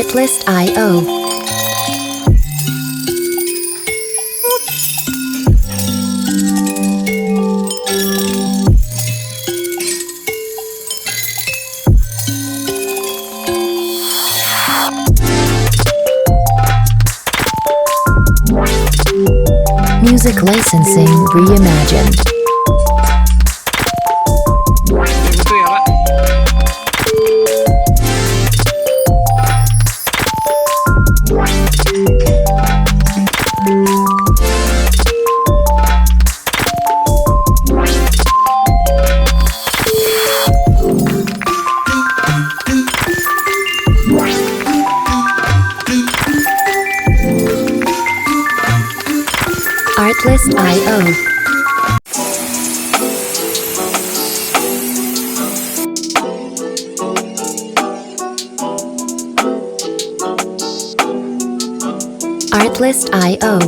Artlist.io. Music licensing reimagined. Begitu ya, Pak. Artlist.io. Artlist.io.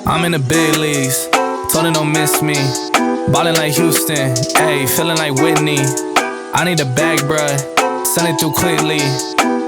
I'm in the big leagues, told her don't miss me. Ballin' like Houston, ayy, feeling like Whitney. I need a bag, bruh, send it through quickly.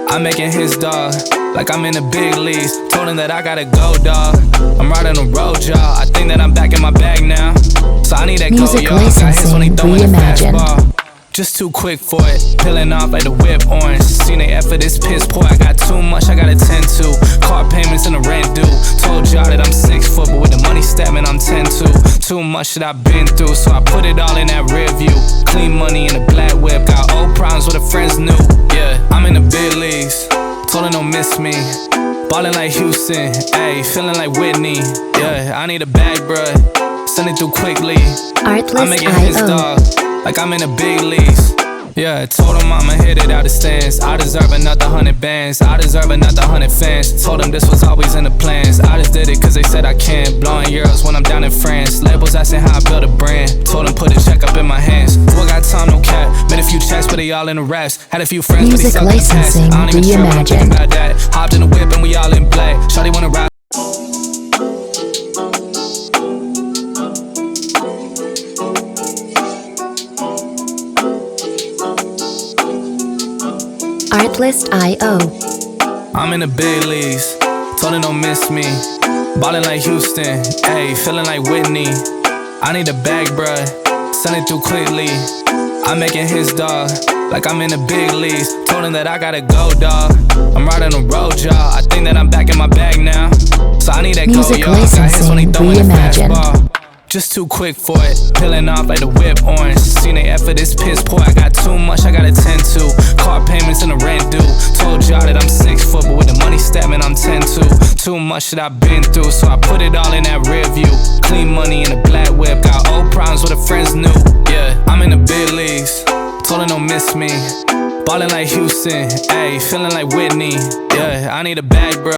I'm making his dog, like I'm in the big leagues. Told him that I gotta go, dog. I'm riding the road, y'all. I think that I'm back in my bag now. So I need that Music go, y'all. Got hits when he throwing the licensing fastball. Just too quick for it, peeling off like the whip orange. Seen they effort, this piss poor. I got too much, I gotta tend to. Car payments and the rent due. Told y'all that I'm 6 foot, but with the money stabbing, I'm 10-2. Too much that I've been through, so I put it all in that rear view. Clean money in a black whip, got old problems with the friends new. Yeah, I'm in the big leagues, told her don't miss me. Ballin' like Houston, ayy, feeling like Whitney. Yeah, I need a bag, bruh, send it through quickly. I'm making his dog, like I'm in the big leagues. Yeah, told him I'ma hit it out the stands. I deserve another 100 bands, I deserve another 100 fans. Told them this was always in the plans. I just did it cause they said I can. Blowing euros when I'm down in France. Labels asking how I build a brand. Told them put a check up in my hands. Boy got time, no cap. Made a few checks but they all in the raps. Had a few friends but they Music suck in the past. licensing I don't even care what I'm thinking reimagined. about that. Hopped in the whip and we all in black. Shawty wanna ride. Artlist.io. I'm in the big leagues, told her don't miss me. Ballin' like Houston, ayy, feeling like Whitney. I need a bag, bruh, send it through quickly. I'm making his dog, like I'm in the big leagues. Told him that I gotta go, dog. I'm riding the road, y'all. I think that I'm back in my bag now. So I need that Music go, y'all. Got hits when he licensing throwing the reimagined. fastball. Just too quick for it, peeling off like the whip orange. Seen they effort, this piss poor. I got too much, I gotta tend to. Car payments and the rent due. Told y'all that I'm 6 foot, but with the money stabbing, I'm 10-2. Too much that I've been through, so I put it all in that rear view. Clean money in a black whip, got old problems with the friends new. Yeah, I'm in the big leagues, told her don't miss me. Ballin' like Houston, ayy, feeling like Whitney. Yeah, I need a bag, bro.